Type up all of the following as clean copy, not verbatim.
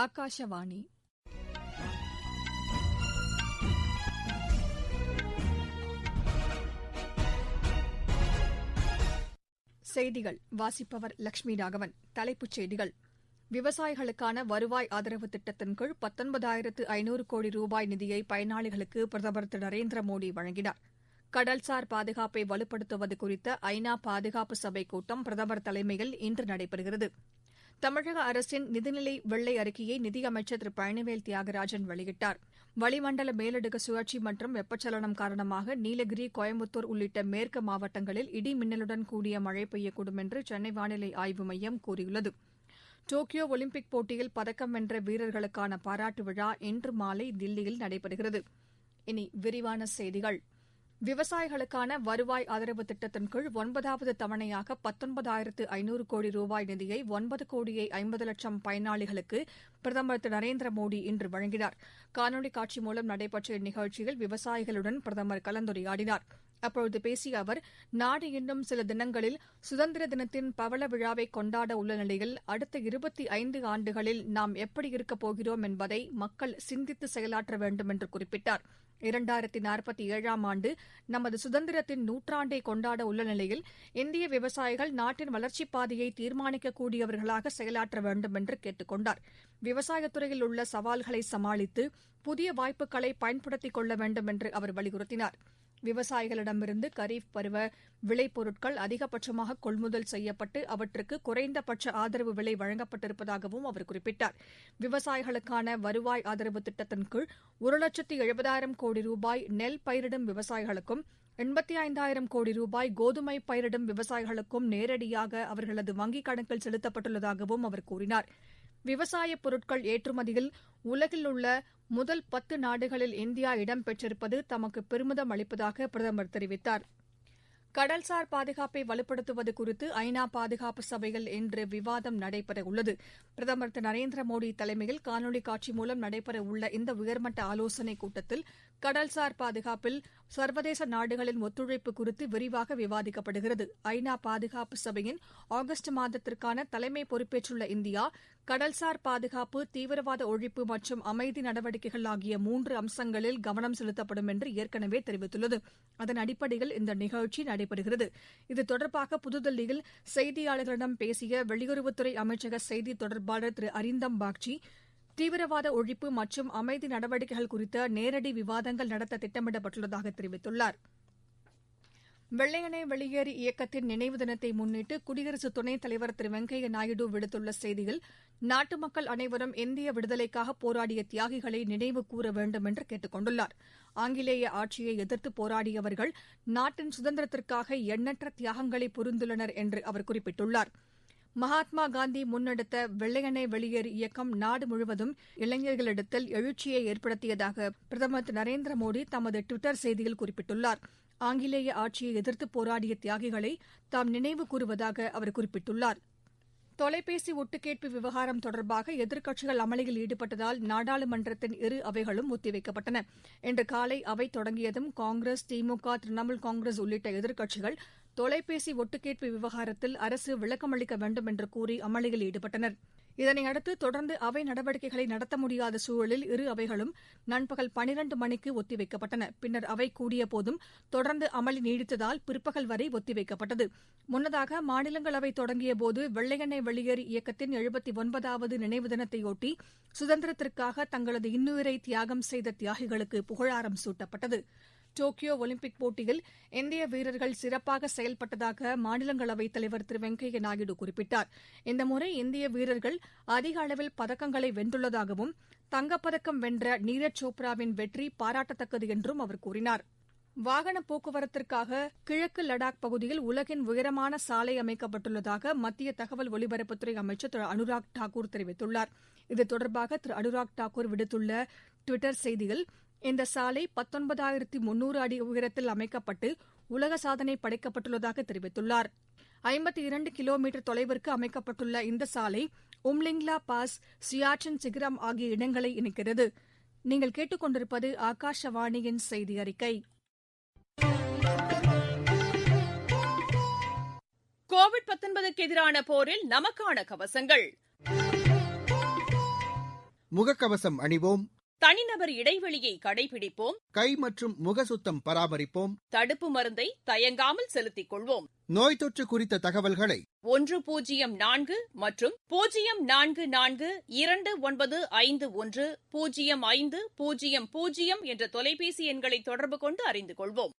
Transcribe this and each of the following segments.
ஆகாஷவாணி செய்திகள் வாசிப்பவர் லட்சுமி ராகவன். தலைப்புச் செய்திகள்: விவசாயிகளுக்கான வருவாய் ஆதரவு திட்டத்தின் கீழ் 19,500 கோடி ரூபாய் நிதியை பயனாளிகளுக்கு பிரதமர் திரு நரேந்திர மோடி வழங்கினார். கடல்சார் பாதுகாப்பை வலுப்படுத்துவது குறித்த ஐநா பாதுகாப்பு சபை கூட்டம் பிரதமர் தலைமையில் இன்று நடைபெறுகிறது. தமிழக அரசின் நிதிநிலை வெள்ளை அறிக்கையை நிதியமைச்சர் திரு பழனிவேல் தியாகராஜன் வெளியிட்டார். வளிமண்டல மேலடுக்கு சுழற்சி மற்றும் வெப்பச்சலனம் காரணமாக நீலகிரி, கோயம்புத்தூர் உள்ளிட்ட மேற்கு மாவட்டங்களில் இடி மின்னலுடன் கூடிய மழை பெய்யக்கூடும் என்று சென்னை வானிலை ஆய்வு மையம் கூறியுள்ளது. டோக்கியோ ஒலிம்பிக் போட்டியில் பதக்கம் வென்ற வீரர்களுக்கான பாராட்டு விழா இன்று மாலை தில்லியில் நடைபெறுகிறது. இனி விரிவான செய்திகள். விவசாயிகளுக்கான வருவாய் ஆதரவு திட்டத்தின் கீழ் 9வது தவணையாக 19,500 கோடி ரூபாய் நிதியை 9,50,00,000 பயனாளிகளுக்கு பிரதமர் திரு நரேந்திர மோடி இன்று வழங்கினார். காணொலி காட்சி மூலம் நடைபெற்ற இந்நிகழ்ச்சியில் விவசாயிகளுடன் பிரதமர் கலந்துரையாடினார். அப்போது பேசிய அவர், நாடு இன்னும் சில தினங்களில் சுதந்திர தினத்தின் பவள விழாவை கொண்டாட உள்ள நிலையில் அடுத்த 25 ஆண்டுகளில் நாம் எப்படி இருக்கப் போகிறோம் என்பதை மக்கள் சிந்தித்து செயலாற்ற வேண்டும் என்று குறிப்பிட்டார். 2047ஆம் ஆண்டு நமது சுதந்திரத்தின் நூற்றாண்டை கொண்டாட உள்ள நிலையில் இந்திய விவசாயிகள் நாட்டின் வளர்ச்சிப் பாதையை தீர்மானிக்கக்கூடியவர்களாக செயலாற்ற வேண்டும் என்று கேட்டுக் கொண்டார். விவசாயத்துறையில் உள்ள சவால்களை சமாளித்து புதிய வாய்ப்புகளை பயன்படுத்திக் கொள்ள வேண்டும் என்று அவர் வலியுறுத்தினார். விவசாயிகளிடமிருந்து கரீப் பருவ விளைபொருட்கள் அதிகபட்சமாக கொள்முதல் செய்யப்பட்டு அவற்றுக்கு குறைந்தபட்ச ஆதரவு விலை வழங்கப்பட்டிருப்பதாகவும் அவர் குறிப்பிட்டார். விவசாயிகளுக்கான வருவாய் ஆதரவு திட்டத்தின் கீழ் 1,70,000 கோடி ரூபாய் நெல் பயிரிடும் விவசாயிகளுக்கும் 85,000 கோடி ரூபாய் கோதுமை பயிரிடும் விவசாயிகளுக்கும் நேரடியாக அவர்களது வங்கிக் கணக்கில் செலுத்தப்பட்டுள்ளதாகவும் அவர் கூறினார். விவசாயப் பொருட்கள் ஏற்றுமதியில் உலகில் உள்ள முதல் 10 நாடுகளில் இந்தியா இடம்பெற்றிருப்பது தமக்கு பெருமிதம் அளிப்பதாக பிரதமர் தெரிவித்தார். கடல்சார் பாதுகாப்பை வலுப்படுத்துவது குறித்து ஐநா பாதுகாப்பு சபையில் இன்று விவாதம் நடைபெறவுள்ளது. பிரதமர் திரு நரேந்திர மோடி தலைமையில் காணொலி காட்சி மூலம் நடைபெறவுள்ள இந்த உயர்மட்ட ஆலோசனைக் கூட்டத்தில் கடல்சார் பாதுகாப்பில் சர்வதேச நாடுகளின் ஒத்துழைப்பு குறித்து விரிவாக விவாதிக்கப்படுகிறது. ஐநா பாதுகாப்பு சபையின் ஆகஸ்ட் மாதத்திற்கான தலைமை பொறுப்பேற்றுள்ள இந்தியா கடல்சார் பாதுகாப்பு, தீவிரவாத ஒழிப்பு மற்றும் அமைதி நடவடிக்கைகள் ஆகிய 3 அம்சங்களில் கவனம் செலுத்தப்படும் என்று ஏற்கனவே தெரிவித்துள்ளது. அதன் அடிப்படையில் இந்த நிகழ்ச்சி நடைபெறுகிறது. இது தொடர்பாக புதுதில்லியில் செய்தியாளர்களிடம் பேசிய வெளியுறவுத்துறை அமைச்சக செய்தி தொடர்பாளர் திரு அரிந்தம் பாக்சி, தீவிரவாத ஒழிப்பு மற்றும் அமைதி நடவடிக்கைகள் குறித்த நேரடி விவாதங்கள் நடத்த திட்டமிடப்பட்டுள்ளதாக தெரிவித்துள்ளார். வெள்ளையனே வெளியேறு இயக்கத்தின் நினைவு தினத்தை முன்னிட்டு குடியரசு துணைத் தலைவர் திரு வெங்கையா நாயுடு விடுத்துள்ள செய்தியில், நாட்டு மக்கள் அனைவரும் இந்திய விடுதலைக்காக போராடிய தியாகிகளை நினைவு கூற வேண்டும் என்று கேட்டுக் கொண்டுள்ளார். ஆங்கிலேய ஆட்சியை எதிர்த்து போராடியவர்கள் நாட்டின் சுதந்திரத்திற்காக எண்ணற்ற தியாகங்களை புரிந்துள்ளனர் என்று அவர் குறிப்பிட்டுள்ளார். மகாத்மா காந்தி முன்னெடுத்த வெள்ளையனே வெளியேறு இயக்கம் நாடு முழுவதும் இளைஞர்களிடத்தில் எழுச்சியை ஏற்படுத்தியதாக பிரதமர் திரு நரேந்திர மோடி தமது டுவிட்டர் செய்தியில் குறிப்பிட்டுள்ளார். ஆங்கிலேய ஆட்சியை எதிர்த்து போராடிய தியாகிகளை தாம் நினைவு கூறுவதாக அவர் குறிப்பிட்டுள்ளார். தொலைபேசி ஒட்டுக்கேட்பு விவகாரம் தொடர்பாக எதிர்க்கட்சிகள் அமளியில் ஈடுபட்டதால் நாடாளுமன்றத்தின் இரு அவைகளும் ஒத்திவைக்கப்பட்டன. இன்று காலை அவை தொடங்கியதும் காங்கிரஸ், திமுக, திரிணாமுல் காங்கிரஸ் உள்ளிட்ட எதிர்க்கட்சிகள் தொலைபேசி ஒட்டுக்கேட்பு விவகாரத்தில் அரசு விளக்கமளிக்க வேண்டும் என்று கூறி அமளியில் ஈடுபட்டனர். இதனையடுத்து தொடர்ந்து அவை நடவடிக்கைகளை நடத்த முடியாத சூழலில் இரு அவைகளும் நண்பகல் 12 மணிக்கு ஒத்திவைக்கப்பட்டன. பின்னர் அவை கூடியபோதும் தொடர்ந்து அமளி நீடித்ததால் பிற்பகல் வரை ஒத்திவைக்கப்பட்டது. முன்னதாக மாநிலங்களவை தொடங்கியபோது வெள்ளையனே வெளியேறு இயக்கத்தின் 79வது நினைவு தினத்தையொட்டி சுதந்திரத்திற்காக தங்களது இன்னுயிரை தியாகம் செய்த தியாகிகளுக்கு புகழாரம் சூட்டப்பட்டது. டோக்கியோ ஒலிம்பிக் போட்டியில் இந்திய வீரர்கள் சிறப்பாக செயல்பட்டதாக மாநிலங்களவைத் தலைவர் திரு வெங்கையா நாயுடு குறிப்பிட்டார். இந்த முறை இந்திய வீரர்கள் அதிக அளவில் பதக்கங்களை வென்றுள்ளதாகவும் தங்கப்பதக்கம் வென்ற நீரஜ் சோப்ராவின் வெற்றி பாராட்டத்தக்கது என்றும் அவர் கூறினார். வாகன போக்குவரத்திற்காக கிழக்கு லடாக் பகுதியில் உலகின் உயரமான சாலை அமைக்கப்பட்டுள்ளதாக மத்திய தகவல் ஒலிபரப்புத்துறை அமைச்சர் திரு அனுராக் தாக்கூர் தெரிவித்துள்ளார். இது தொடர்பாக திரு அனுராக் தாக்கூர் விடுத்துள்ள டுவிட்டர் செய்தியில், இந்த சாலை 19,300 அடி உயரத்தில் அமைக்கப்பட்டு உலக சாதனை படைக்கப்பட்டுள்ளதாக தெரிவித்துள்ளார். 52 கிலோமீட்டர் தொலைவிற்கு அமைக்கப்பட்டுள்ள இந்த சாலை உம்லிங்லா பாஸ், சியாச்சின் சிகரம் ஆகிய இடங்களை இணைக்கிறது. நீங்கள் கேட்டுக் கொண்டிருப்பது ஆகாஷவாணியின் செய்தி அறிக்கை. கோவிட்-19க்கு எதிரான போரில் நமக்கான கவசங்கள். முகக்கவசம் அணிவோம், தனிநபர் இடைவெளியை கடைபிடிப்போம், கை மற்றும் முகசுத்தம் பராமரிப்போம், தடுப்பு மருந்தை தயங்காமல் செலுத்திக் கொள்வோம். நோய் தொற்று குறித்த தகவல்களை 104 மற்றும் 0429510500 என்ற தொலைபேசி எண்களை தொடர்பு கொண்டு அறிந்து கொள்வோம்.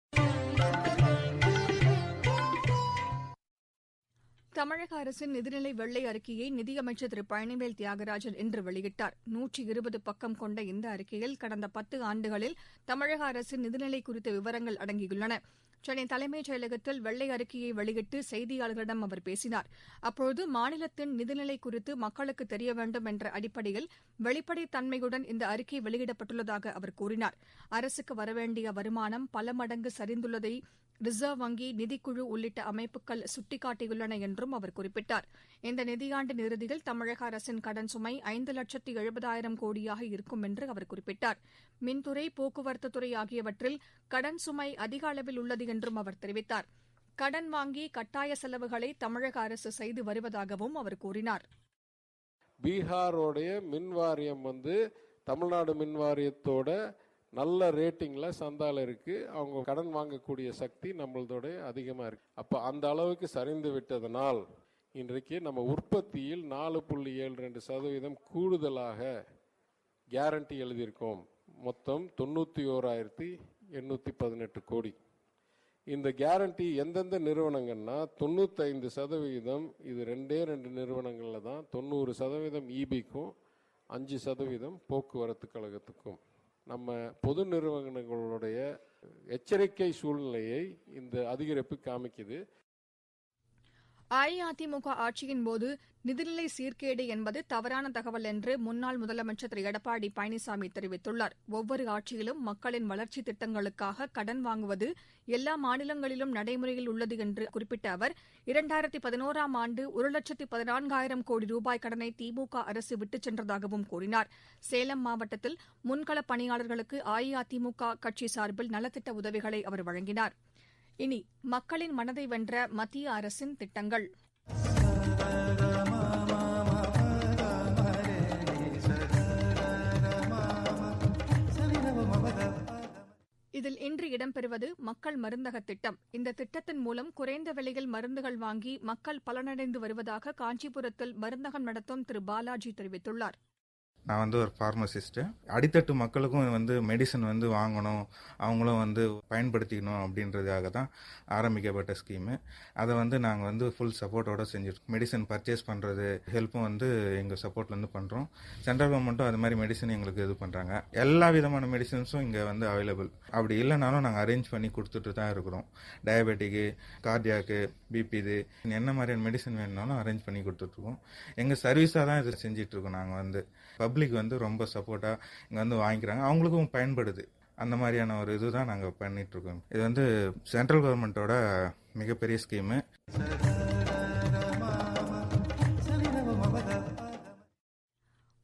தமிழக அரசின் நிதிநிலை வெள்ளை அறிக்கையை நிதியமைச்சர் திரு பழனிவேல் தியாகராஜன் இன்று வெளியிட்டார். 120 பக்கம் கொண்ட இந்த அறிக்கையில் கடந்த 10 ஆண்டுகளில் தமிழக அரசின் நிதிநிலை குறித்த விவரங்கள் அடங்கியுள்ளன. சென்னை தலைமைச் செயலகத்தில் வெள்ளை அறிக்கையை வெளியிட்டு செய்தியாளர்களிடம் அவர் பேசினார். அப்போது மாநிலத்தின் நிதிநிலை குறித்து மக்களுக்கு தெரிய வேண்டும் என்ற அடிப்படையில் வெளிப்படைத் தன்மையுடன் இந்த அறிக்கை வெளியிடப்பட்டுள்ளதாக அவர் கூறினார். அரசுக்கு வரவேண்டிய வருமானம் பல மடங்கு சரிந்துள்ளதை ரிசர்வ் வங்கி, நிதிக்குழு உள்ளிட்ட அமைப்புகள் சுட்டிக்காட்டியுள்ளன என்றும் அவர் குறிப்பிட்டார். இந்த நிதியாண்டின் இறுதியில் தமிழக அரசின் கடன் சுமை 5,70,000 கோடியாக இருக்கும் என்று அவர் குறிப்பிட்டார். மின்துறை, போக்குவரத்து துறை ஆகியவற்றில் கடன் சுமை அதிக அளவில் உள்ளது என்றும் அவர் தெரிவித்தார். கடன் வாங்கி கட்டாய செலவுகளை தமிழக அரசு செய்து வருவதாகவும் அவர் கூறினார். பீகாரோடைய மின்வாரியம் தமிழ்நாடு மின்வாரியத்தோட நல்ல ரேட்டிங்கில் சந்தால இருக்குது. அவங்க கடன் வாங்கக்கூடிய சக்தி நம்மளதோட அதிகமாக இருக்குது. அப்போ அந்த அளவுக்கு சரிந்து விட்டதனால் இன்றைக்கு நம்ம உற்பத்தியில் 4.72% கூடுதலாக கேரண்டி எழுதியிருக்கோம். மொத்தம் 91,818 கோடி. இந்த கேரண்டி எந்தெந்த நிறுவனங்கள்னா 95% இது 2 நிறுவனங்களில் தான். 90% ஈபிக்கும் 5% போக்குவரத்து கழகத்துக்கும். நம்ம பொது நிறுவனங்களுடைய எச்சரிக்கை சூழ்நிலையை இந்த அதிகரிப்பு காமிக்குது. அஇஅதிமுக ஆட்சியின்போது நிதிநிலை சீர்கேடு என்பது தவறான தகவல் என்று முன்னாள் முதலமைச்சர் திரு எடப்பாடி பழனிசாமி தெரிவித்துள்ளார். ஒவ்வொரு ஆட்சியிலும் மக்களின் வளர்ச்சித் திட்டங்களுக்காக கடன் வாங்குவது எல்லா மாநிலங்களிலும் நடைமுறையில் உள்ளது என்று குறிப்பிட்ட அவர் 2011ஆம் ஆண்டு 1,14,000 கோடி ரூபாய் கடனை திமுக அரசு விட்டுச் சென்றதாகவும் கூறினார். சேலம் மாவட்டத்தில் முன்களப் பணியாளர்களுக்கு அஇஅதிமுக கட்சி சார்பில் நலத்திட்ட உதவிகளை அவர் வழங்கினார். இனி மக்களின் மனதை வென்ற மத்திய அரசின் திட்டங்கள். இதில் இன்று இடம்பெறுவது மக்கள் மருந்தக திட்டம். இந்த திட்டத்தின் மூலம் குறைந்த விலையில் மருந்துகள் வாங்கி மக்கள் பலனடைந்து வருவதாக காஞ்சிபுரத்தில் மருந்தகம் நடத்தும் திரு பாலாஜி தெரிவித்துள்ளார். நான் ஒரு ஃபார்மசிஸ்ட்டு. அடித்தட்டு மக்களுக்கும் மெடிசன் வாங்கணும், அவங்களும் பயன்படுத்திக்கணும் அப்படின்றதுக்காக தான் ஆரம்பிக்கப்பட்ட ஸ்கீமு. அதை நாங்கள் ஃபுல் சப்போர்ட்டோட செஞ்சுருக்கோம். மெடிசன் பர்ச்சேஸ் பண்ணுறது ஹெல்ப்பும் எங்கள் சப்போர்ட்லேருந்து பண்ணுறோம். சென்ட்ரல் கவர்மெண்ட்டும் அது மாதிரி மெடிசன் எங்களுக்கு இது பண்ணுறாங்க. எல்லா விதமான மெடிசன்ஸும் இங்கே அவைலபிள். அப்படி இல்லைனாலும் நாங்கள் அரேஞ்ச் பண்ணி கொடுத்துட்டு தான் இருக்கிறோம். டயபெட்டிக்கு, கார்டியாக்கு, பிபி, இது என்ன மாதிரியான மெடிசன் வேணுனாலும் அரேஞ்ச் பண்ணி கொடுத்துட்ருக்கோம். எங்கள் சர்வீஸாக தான் இது செஞ்சிட்ருக்கோம். நாங்கள் பப்ளிக் ரொம்ப சப்போர்ட்டாக இங்கே வாங்கிக்கிறாங்க, அவங்களுக்கும் பயன்படுது. அந்த மாதிரியான ஒரு இதுதான் நாங்கள் பண்ணிகிட்ருக்கோம். இது சென்ட்ரல் கவர்மெண்ட்டோட மிகப்பெரிய ஸ்கீமு.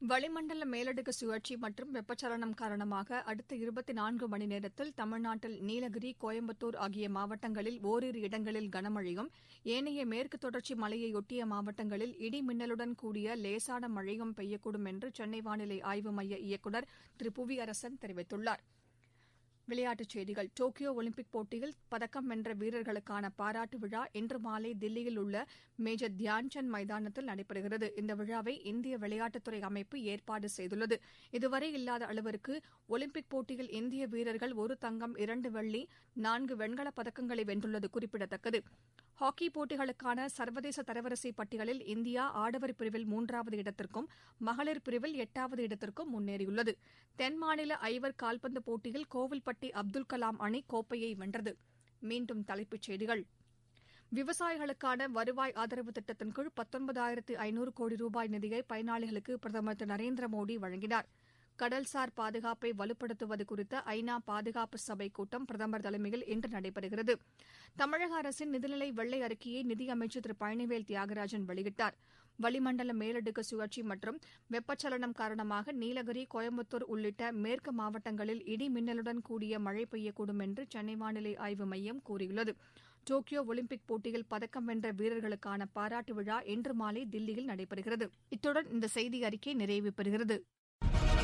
வளிமண்டல மேலடுக்கு சுழற்சி மற்றும் வெப்பச்சலனம் காரணமாக அடுத்த 24 மணி நேரத்தில் தமிழ்நாட்டில் நீலகிரி, கோயம்புத்தூர் ஆகிய மாவட்டங்களில் ஓரிரு இடங்களில் கனமழையும், ஏனைய மேற்கு தொடர்ச்சி மலையையொட்டிய மாவட்டங்களில் இடி மின்னலுடன் கூடிய லேசான மழையும் பெய்யக்கூடும் என்று சென்னை வானிலை ஆய்வு மைய இயக்குநர் திரு புவியரசன் தெரிவித்துள்ளார். விளையாட்டுச் செய்திகள். டோக்கியோ ஒலிம்பிக் போட்டியில் பதக்கம் வென்ற வீரர்களுக்கான பாராட்டு விழா இன்று மாலை தில்லியில் உள்ள மேஜர் தியான்சந்த் மைதானத்தில் நடைபெறுகிறது. இந்த விழாவை இந்திய விளையாட்டுத்துறை அமைப்பு ஏற்பாடு செய்துள்ளது. இதுவரை இல்லாத அளவிற்கு ஒலிம்பிக் போட்டியில் இந்திய வீரர்கள் 1 தங்கம், 2 வெள்ளி, 4 வெண்கலப் பதக்கங்களை வென்றுள்ளது குறிப்பிடத்தக்கது. ஹாக்கி போட்டிகளுக்கான சர்வதேச தரவரிசை பட்டியலில் இந்தியா ஆடவர் பிரிவில் 3வது இடத்திற்கும் மகளிர் பிரிவில் 8வது இடத்திற்கும் முன்னேறியுள்ளது. தென் மாநில ஐவர் கால்பந்து போட்டியில் கோவில்பட்டி அப்துல் கலாம் அணி கோப்பையை வென்றது. மீண்டும் தலைப்புச் செய்திகள். விவசாயிகளுக்கான வருவாய் ஆதரவு திட்டத்தின் கீழ் 19,500 கோடி ரூபாய் நிதியை பயனாளிகளுக்கு பிரதமர் திரு நரேந்திர மோடி வழங்கினார். கடல்சார் பாதுகாப்பை வலுப்படுத்துவது குறித்த ஐநா பாதுகாப்பு சபை கூட்டம் பிரதமர் தலைமையில் இன்று நடைபெறுகிறது. தமிழக அரசின் நிதிநிலை வெள்ளை அறிக்கையை நிதியமைச்சர் திரு பழனிவேல் தியாகராஜன் வெளியிட்டார். வளிமண்டல மேலடுக்கு சுழற்சி மற்றும் வெப்பச்சலனம் காரணமாக நீலகிரி, கோயம்புத்தூர் உள்ளிட்ட மேற்கு மாவட்டங்களில் இடி மின்னலுடன் கூடிய மழை பெய்யக்கூடும் என்று சென்னை வானிலை ஆய்வு மையம் கூறியுள்ளது. டோக்கியோ ஒலிம்பிக் போட்டியில் பதக்கம் வென்ற வீரர்களுக்கான பாராட்டு விழா இன்று மாலை தில்லியில் நடைபெறுகிறது. இத்துடன் இந்த செய்தி அறிக்கை நிறைவு பெறுகிறது. வணக்கம்.